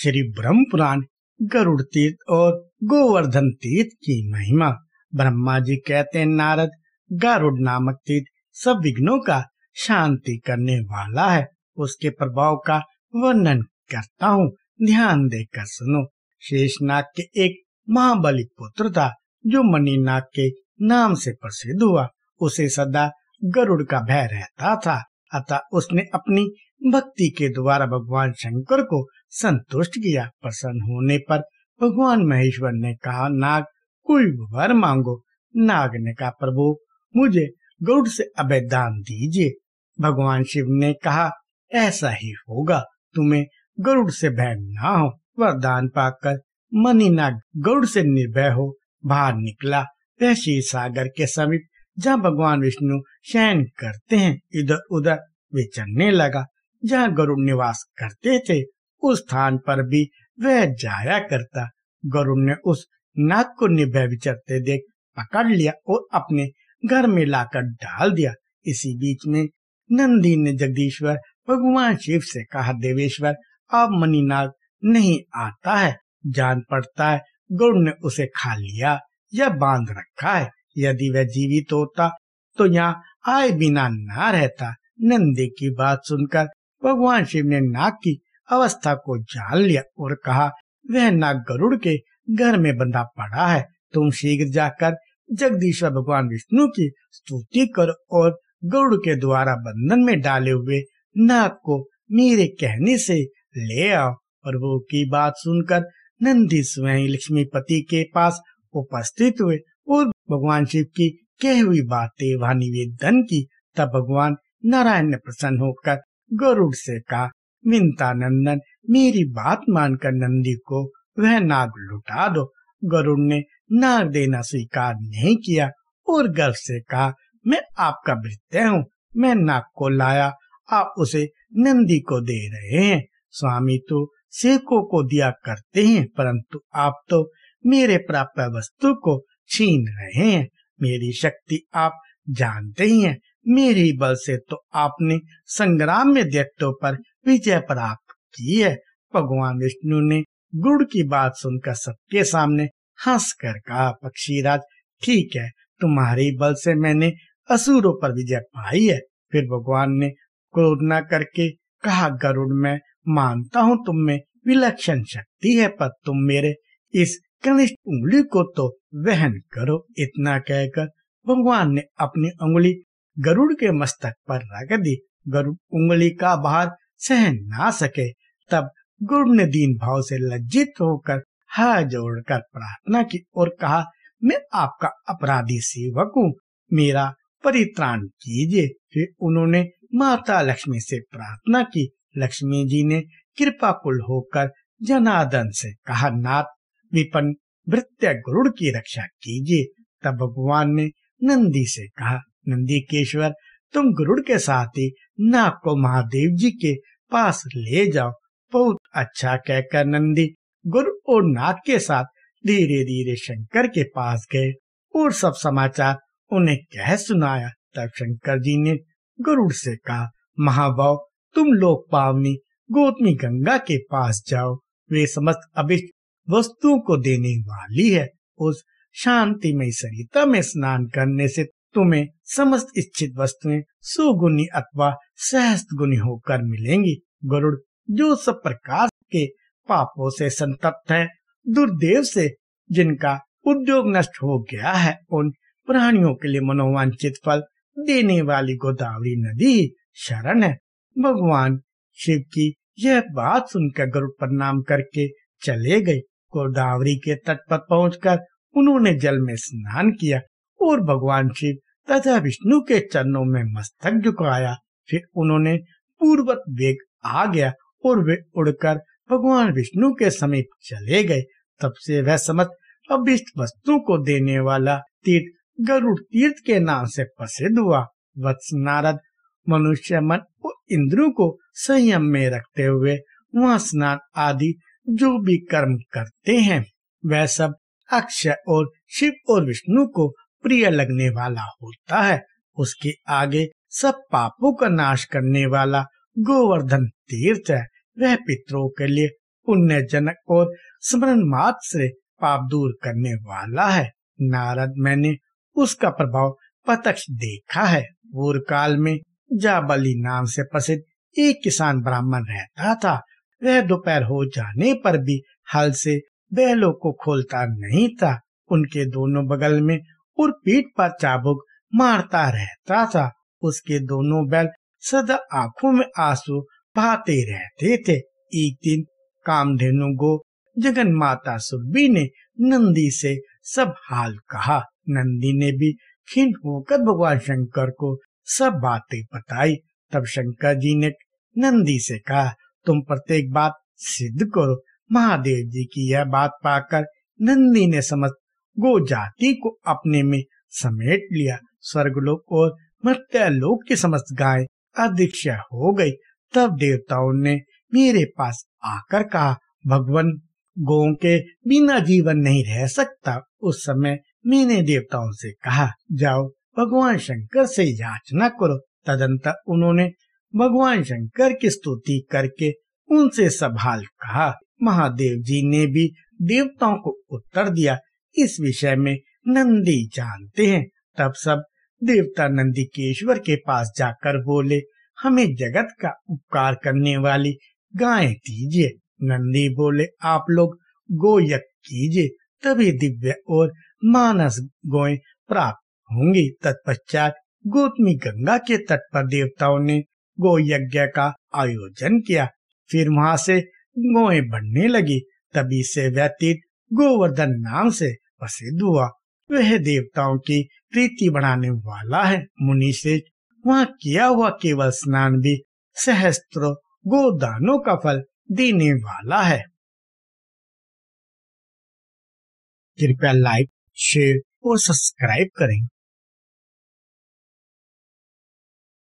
श्री ब्रह्म पुराण गरुड़ तीर्थ और गोवर्धन तीर्थ की महिमा। ब्रह्मा जी कहते हैं, नारद, गरुड़ नामक तीर्थ सब विघ्नों का शांति करने वाला है। उसके प्रभाव का वर्णन करता हूँ, ध्यान देकर सुनो। शेषनाग के एक महाबली पुत्र था जो मणिनाग के नाम से प्रसिद्ध हुआ। उसे सदा गरुड़ का भय रहता था, अतः उसने अपनी भक्ति के द्वारा भगवान शंकर को संतुष्ट किया। प्रसन्न होने पर भगवान महेश्वर ने कहा, नाग, कोई वर मांगो। नाग ने कहा, प्रभु, मुझे गरुड़ से अभय दान दीजिए। भगवान शिव ने कहा, ऐसा ही होगा, तुम्हें गरुड़ से भय ना हो। वरदान पाकर मणिनाग गरुड़ से निर्भय हो बाहर निकला। वह क्षीर सागर के समीप जहाँ भगवान विष्णु शयन करते हैं, इधर उधर विचरने लगा। जहाँ गरुड़ निवास करते थे उस स्थान पर भी वह जाया करता। गरुड़ ने उस नाग को निर्भय विचरते देख पकड़ लिया और अपने घर में लाकर डाल दिया। इसी बीच में नंदी ने जगदीश्वर भगवान शिव से कहा, देवेश्वर, अब मणिनाग नहीं आता है। जान पड़ता है गरुड़ ने उसे खा लिया या बांध रखा है। यदि वह जीवित होता तो यहाँ आए बिना ना रहता। नंदी की बात सुनकर भगवान शिव ने नाग की अवस्था को जान लिया और कहा, वह नाग गरुड़ के घर में बंधा पड़ा है। तुम शीघ्र जाकर जगदीश्वर भगवान विष्णु की स्तुति करो और गरुड़ के द्वारा बंधन में डाले हुए नाग को मेरे कहने से ले आओ। प्रभु की बात सुनकर नंदी स्वयं लक्ष्मीपति के पास उपस्थित हुए और भगवान शिव की कही हुई बातें वहां निवेदन की। तब भगवान नारायण ने प्रसन्न होकर गरुड़ से कहा, विंता नंदन, मेरी बात मानकर नंदी को वह नाग लुटा दो। गरुड़ ने नाग देना स्वीकार नहीं किया और गर्व से कहा, मैं आपका भृत्य हूँ, मैं नाग को लाया, आप उसे नंदी को दे रहे हैं। स्वामी तो सेवकों को दिया करते हैं, परंतु आप तो मेरे प्राप्त वस्तु को छीन रहे हैं। मेरी शक्ति आप जानते ही हैं। मेरे बल से तो आपने संग्राम में दैत्यों पर विजय प्राप्त की है। भगवान विष्णु ने गरुड़ की बात सुनकर सबके सामने हंसकर कहा, पक्षीराज, ठीक है, तुम्हारे बल से मैंने असुरों पर विजय पाई है। फिर भगवान ने क्रोध न करके कहा, गरुड़, मैं मानता हूँ तुम में विलक्षण शक्ति है, पर तुम मेरे इस कनिष्ठ उंगली को तो वहन करो। इतना कहकर भगवान ने अपनी उंगली गरुड़ के मस्तक पर रख दी। गरुड़ उंगली का भार सहन ना सके। तब गरुड़ ने दीन भाव से लज्जित होकर हाथ जोड़कर प्रार्थना की और कहा, मैं आपका अपराधी सेवक हूँ, मेरा परित्राण कीजिए। फिर उन्होंने माता लक्ष्मी से प्रार्थना की। लक्ष्मी जी ने कृपाकुल होकर जनार्दन से कहा, नाथ, विपन्न भृत्य गरुड़ की रक्षा कीजिए। तब भगवान ने नंदी से कहा, नंदी केश्वर, तुम गरुड़ के साथ ही नाग को महादेव जी के पास ले जाओ। बहुत अच्छा कहकर नंदी गरुड़ और नाग के साथ धीरे धीरे शंकर के पास गए और सब समाचार उन्हें कह सुनाया। तब शंकर जी ने गरुड़ से कहा, महाभाव, तुम लोक पावनी गौतमी गंगा के पास जाओ, वे समस्त अभिष्ट वस्तुओं को देने वाली है। उस शांतिमय सरिता में स्नान करने से तुम्हें समस्त इच्छित वस्तुएं सुगुनी अथवा सहस्त्र गुनी होकर मिलेंगी। गरुड़, जो सब प्रकार के पापों से संतप्त है, दुर्देव से जिनका उद्योग नष्ट हो गया है, उन प्राणियों के लिए मनोवांछित फल देने वाली गोदावरी नदी शरण है। भगवान शिव की यह बात सुनकर गरुड़ प्रणाम करके चले गए। गोदावरी के तट पर पहुंचकर उन्होंने जल में स्नान किया और भगवान शिव तथा विष्णु के चरणों में मस्तक झुकाया। फिर उन्होंने पूर्ववत वेग आ गया और वे उड़कर भगवान विष्णु के समीप चले गए। तब से वह समस्त अभिष्ट वस्तु को देने वाला तीर्थ गरुड़ तीर्थ के नाम से प्रसिद्ध हुआ। वत्स नारद, मनुष्य मन और इंद्रियों को संयम में रखते हुए वहाँ स्नान आदि जो भी कर्म करते हैं, वह सब अक्षय और शिव और विष्णु को प्रिय लगने वाला होता है। उसके आगे सब पापों का नाश करने वाला गोवर्धन तीर्थ है। वह पितरों के लिए पुण्यजनक और स्मरण मात्र से पाप दूर करने वाला है। नारद, मैंने उसका प्रभाव प्रत्यक्ष देखा है। पूर्व काल में जाबली नाम से प्रसिद्ध एक किसान ब्राह्मण रहता था। वह दोपहर हो जाने पर भी हल से बैलों को खोलता नहीं था। उनके दोनों बगल में और पीठ पर चाबुक मारता रहता था। उसके दोनों बैल सदा आंखों में आंसू बहाते रहते थे। एक दिन कामधेनु गो जगन माता सुरभि ने नंदी से सब हाल कहा। नंदी ने भी खिन्न होकर भगवान शंकर को सब बातें बताई। तब शंकर जी ने नंदी से कहा, तुम प्रत्येक बात सिद्ध करो। महादेव जी की यह बात पाकर नंदी ने समस्त गो जाति को अपने में समेट लिया। स्वर्गलोक और मर्त्यलोक की समस्त गायें अदृश्य हो गई। तब देवताओं ने मेरे पास आकर कहा, भगवान, गौ के बिना जीवन नहीं रह सकता। उस समय मैंने देवताओं से कहा, जाओ भगवान शंकर से याचना करो। तदंतर उन्होंने भगवान शंकर की स्तुति करके उनसे सब हाल कहा। महादेव जी ने भी देवताओं को उत्तर दिया, इस विषय में नंदी जानते हैं। तब सब देवता नंदीकेश्वर के पास जाकर बोले, हमें जगत का उपकार करने वाली गायें दीजिए। नंदी बोले, आप लोग गोयज्ञ कीजिए, तभी दिव्य और मानस गोएं प्राप्त होंगी। तत्पश्चात गौतमी गंगा के तट पर देवताओं ने गो यज्ञ का आयोजन किया। फिर वहां से गोएं बढ़ने लगी। तभी से व्यतीत गोवर्धन नाम से प्रसिद्ध हुआ। वह देवताओं की प्रीति बढ़ाने वाला है। मुनि श्रेष्ठ, वहाँ किया हुआ केवल स्नान भी सहस्त्रों गोदानों का फल देने वाला है। कृपया लाइक, शेयर और सब्सक्राइब करें।